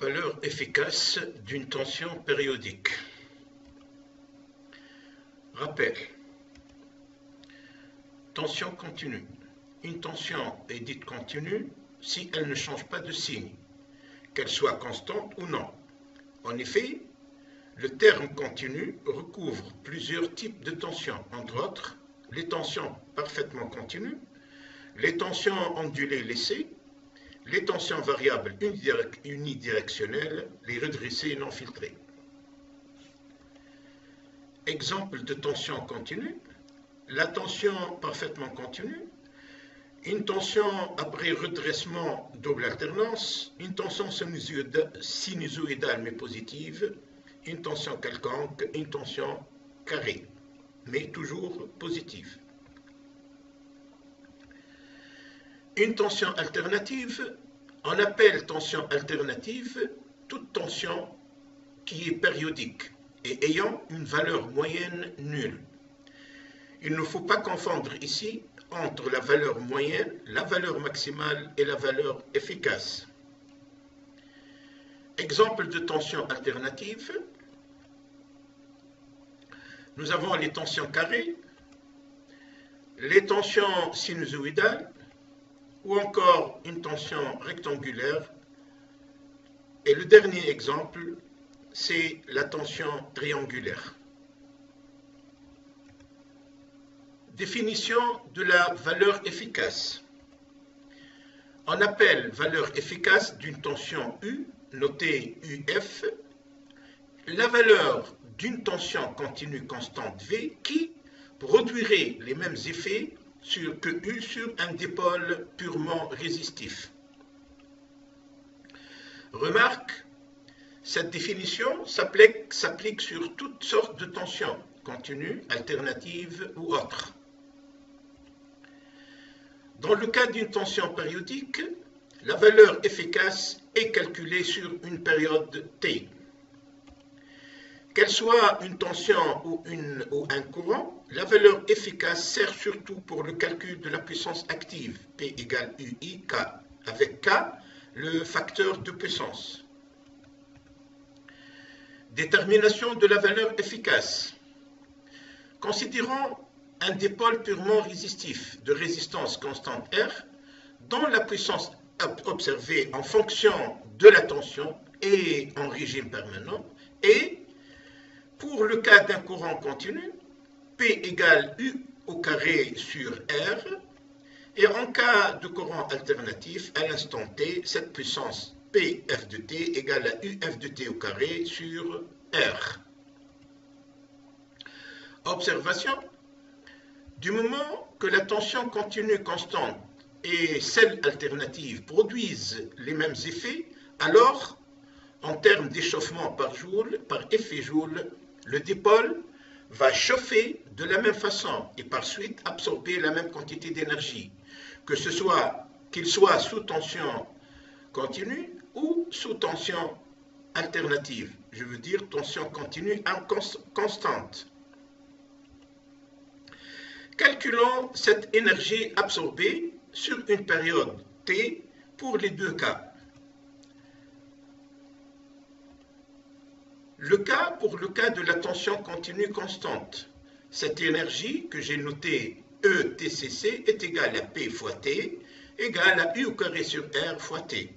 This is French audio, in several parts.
Valeur efficace d'une tension périodique. Rappel. Tension continue. Une tension est dite continue si elle ne change pas de signe, qu'elle soit constante ou non. En effet, le terme continu recouvre plusieurs types de tensions, entre autres les tensions parfaitement continues, les tensions ondulées laissées, les tensions variables unidirectionnelles, les redressées non filtrées. Exemple de tension continue, la tension parfaitement continue, une tension après redressement double alternance, une tension sinusoïdale mais positive, une tension quelconque, une tension carrée, mais toujours positive. Une tension alternative, on appelle tension alternative toute tension qui est périodique et ayant une valeur moyenne nulle. Il ne faut pas confondre ici entre la valeur moyenne, la valeur maximale et la valeur efficace. Exemple de tension alternative, nous avons les tensions carrées, les tensions sinusoïdales, ou encore une tension rectangulaire. Et le dernier exemple, c'est la tension triangulaire. Définition de la valeur efficace. On appelle valeur efficace d'une tension U, notée UF, la valeur d'une tension continue constante V qui produirait les mêmes effets que U sur un dipôle purement résistif. Remarque, cette définition s'applique sur toutes sortes de tensions, continues, alternatives ou autres. Dans le cas d'une tension périodique, la valeur efficace est calculée sur une période T. Qu'elle soit une tension ou un courant, la valeur efficace sert surtout pour le calcul de la puissance active, P égale UI K, avec K, le facteur de puissance. Détermination de la valeur efficace. Considérons un dipôle purement résistif de résistance constante R, dont la puissance observée en fonction de la tension est en régime permanent, et pour le cas d'un courant continu, P égale U au carré sur R, et en cas de courant alternatif, à l'instant T, cette puissance P F de T égale à U F de T au carré sur R. Observation. Du moment que la tension continue constante et celle alternative produisent les mêmes effets, alors, en termes d'échauffement par effet Joule, le dipôle va chauffer de la même façon et par suite absorber la même quantité d'énergie, qu'il soit sous tension continue ou sous tension alternative, je veux dire tension continue constante. Calculons cette énergie absorbée sur une période T pour les deux cas. Pour le cas de la tension continue constante, cette énergie que j'ai notée ETCC est égale à P fois T, égale à U au carré sur R fois T.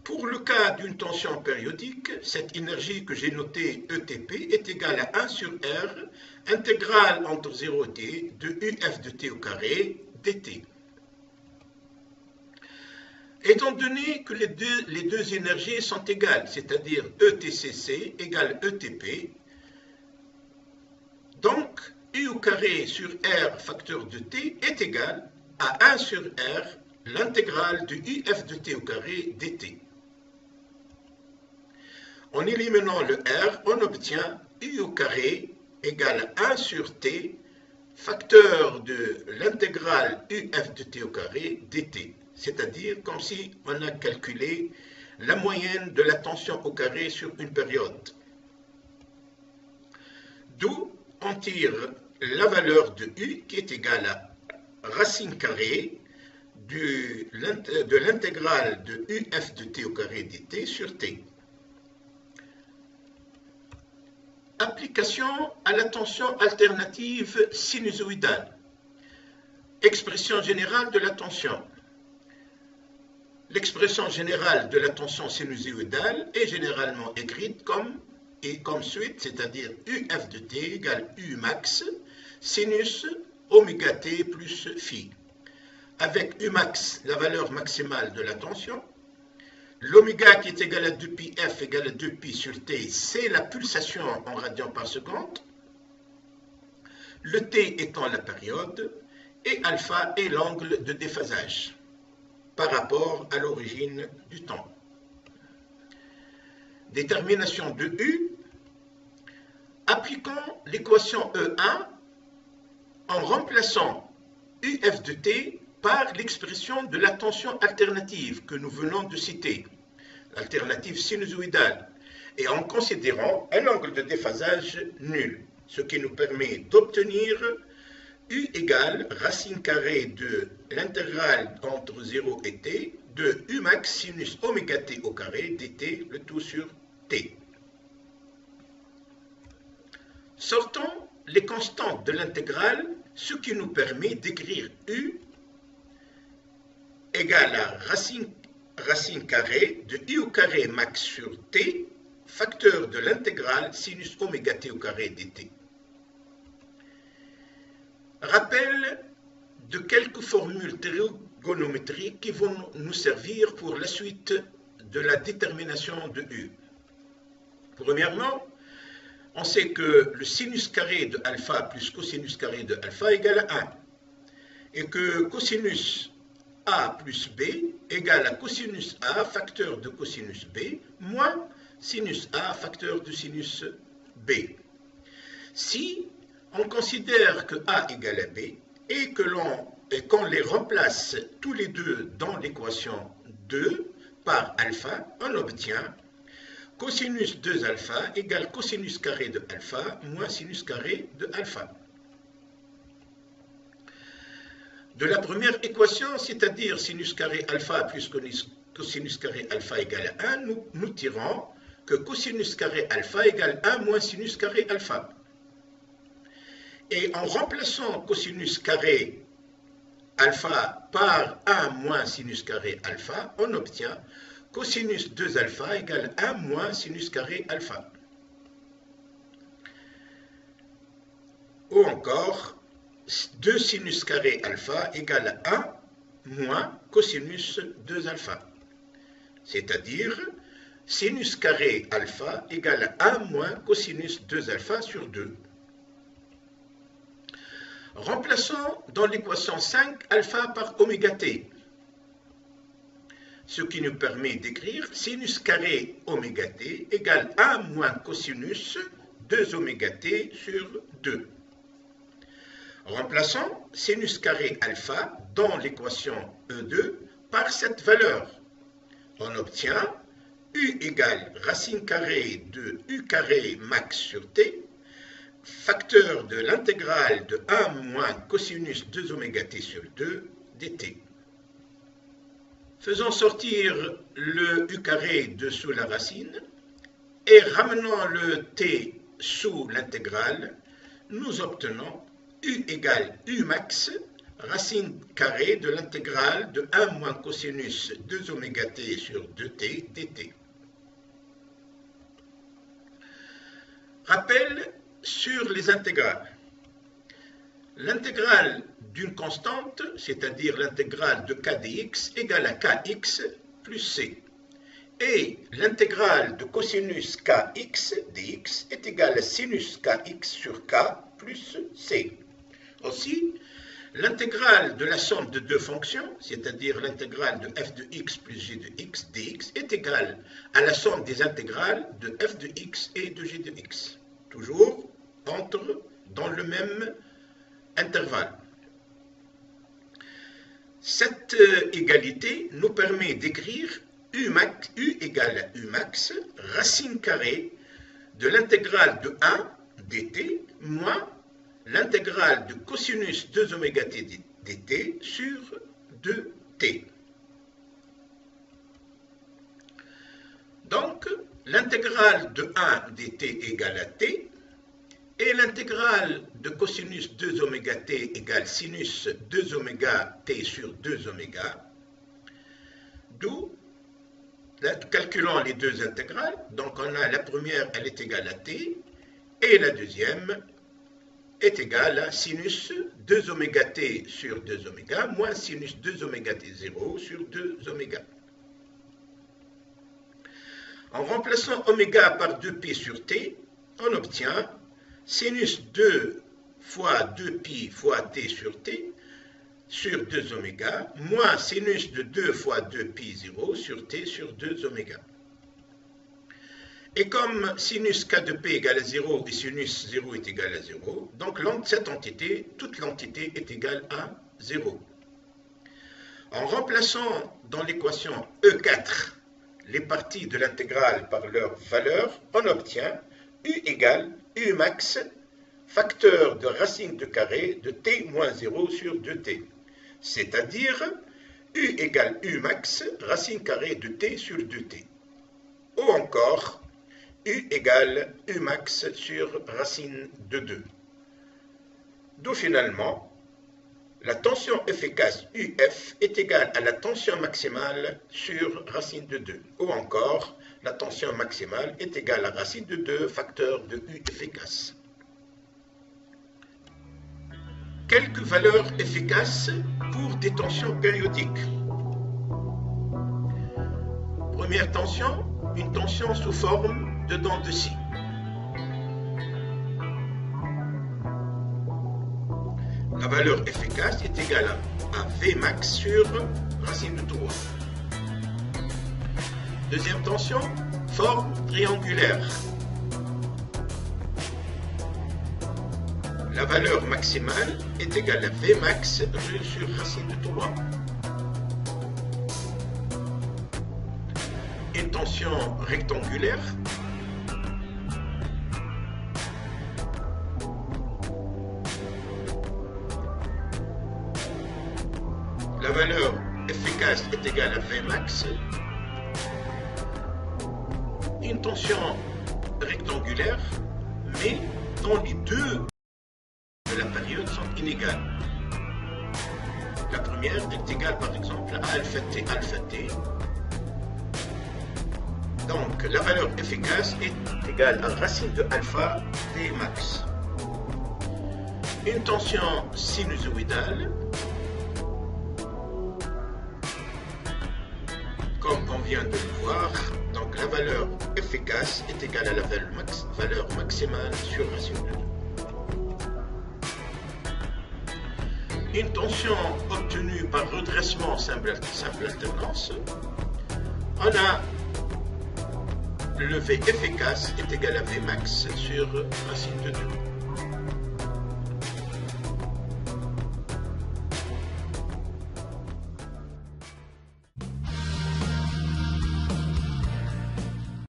Pour le cas d'une tension périodique, cette énergie que j'ai notée ETP est égale à 1 sur R, intégrale entre 0 et T de UF de T au carré dt. Étant donné que les deux énergies sont égales, c'est-à-dire ETCC égale ETP, donc U au carré sur R facteur de T est égal à 1 sur R, l'intégrale de UF de T au carré dt. En éliminant le R, on obtient U au carré égale à 1 sur T, facteur de l'intégrale UF de T au carré dt. C'est-à-dire comme si on a calculé la moyenne de la tension au carré sur une période. D'où on tire la valeur de U qui est égale à racine carrée de l'intégrale de UF de t au carré dt sur t. Application à la tension alternative sinusoïdale. Expression générale de la tension. L'expression générale de la tension sinusoïdale est généralement écrite comme suite, c'est-à-dire UF de t égale U max sinus oméga t plus phi. Avec U max, la valeur maximale de la tension. L'oméga qui est égal à 2pi f égale à 2pi sur t, c'est la pulsation en radians par seconde. Le t étant la période et alpha est l'angle de déphasage par rapport à l'origine du temps. Détermination de U. Appliquons l'équation E1 en remplaçant UF de t par l'expression de la tension alternative que nous venons de citer, l'alternative sinusoïdale, et en considérant un angle de déphasage nul, ce qui nous permet d'obtenir U égale racine carrée de l'intégrale entre 0 et t de U max sinus oméga t au carré dt, le tout sur t. Sortons les constantes de l'intégrale, ce qui nous permet d'écrire U égale à racine carrée de I au carré max sur t, facteur de l'intégrale sinus oméga t au carré dt. Rappel de quelques formules trigonométriques qui vont nous servir pour la suite de la détermination de U. Premièrement, on sait que le sinus carré de alpha plus cosinus carré de alpha égale à 1 et que cosinus A plus B égale à cosinus A facteur de cosinus B moins sinus A facteur de sinus B. Si on considère que A égale à B et qu'on les remplace tous les deux dans l'équation 2 par alpha, on obtient cosinus 2 alpha égale cosinus carré de alpha moins sinus carré de alpha. De la première équation, c'est-à-dire sinus carré alpha plus cosinus carré alpha égale à 1, nous tirons que cosinus carré alpha égale 1 moins sinus carré alpha. Et en remplaçant cosinus carré alpha par 1 moins sinus carré alpha, on obtient cosinus 2 alpha égale 1 moins sinus carré alpha. Ou encore, 2 sinus carré alpha égale à 1 moins cosinus 2 alpha. C'est-à-dire, sinus carré alpha égale à 1 moins cosinus 2 alpha sur 2. Remplaçons dans l'équation 5 alpha par oméga t, ce qui nous permet d'écrire sinus carré oméga t égale 1 moins cosinus 2 oméga t sur 2. Remplaçons sinus carré alpha dans l'équation E2 par cette valeur. On obtient U égale racine carrée de U carré max sur t, facteur de l'intégrale de 1 moins cosinus 2 oméga t sur 2 dt. Faisons sortir le U carré de sous la racine et ramenant le t sous l'intégrale, nous obtenons U égale U max racine carrée de l'intégrale de 1 moins cosinus 2 oméga t sur 2t dt. Rappel sur les intégrales. L'intégrale d'une constante, c'est-à-dire l'intégrale de k dx, égale à kx plus c. Et l'intégrale de cosinus kx dx est égale à sinus kx sur k plus c. Aussi, l'intégrale de la somme de deux fonctions, c'est-à-dire l'intégrale de f de x plus g de x dx, est égale à la somme des intégrales de f de x et de g de x. Toujours dans le même intervalle. Cette égalité nous permet d'écrire U égale à U max, racine carrée de l'intégrale de 1 dt moins l'intégrale de cosinus 2 oméga t dt sur 2 t. Donc, l'intégrale de 1 dt égale à t, et l'intégrale de cosinus 2 oméga t égale sinus 2 oméga t sur 2 oméga, d'où, calculant les deux intégrales, donc on a la première, elle est égale à t, et la deuxième est égale à sinus 2 oméga t sur 2 oméga, moins sinus 2 oméga t 0 sur 2 oméga. En remplaçant oméga par 2pi sur t, on obtient sinus 2 fois 2pi fois t sur t sur 2 oméga, moins sinus de 2 fois 2pi 0 sur t sur 2 oméga. Et comme sinus k de p égale à 0 et sinus 0 est égal à 0, donc cette entité, toute l'entité est égale à 0. En remplaçant dans l'équation E4 les parties de l'intégrale par leur valeur, on obtient U égale U max, facteur de racine de carré de t moins 0 sur 2t. C'est-à-dire U égale U max, racine carrée de t sur 2t. Ou encore U égale U max sur racine de 2. D'où finalement, la tension efficace UF est égale à la tension maximale sur racine de 2. Ou encore, la tension maximale est égale à racine de 2 facteur de U efficace. Quelques valeurs efficaces pour des tensions périodiques. Première tension, une tension sous forme de dents de scie. La valeur efficace est égale à Vmax sur racine de 3. Deuxième tension, forme triangulaire. La valeur maximale est égale à Vmax sur racine de 3. Une tension rectangulaire. La valeur efficace est égale à Vmax. Une tension rectangulaire, mais dont les deux de la période sont inégales. La première est égale par exemple à alpha t. Donc la valeur efficace est égale à racine de alpha t max. Une tension sinusoïdale, comme on vient de le voir, donc la valeur efficace est égale à la valeur maximale sur racine de 2. Une tension obtenue par redressement simple alternance, on a le V efficace est égal à Vmax sur racine de 2.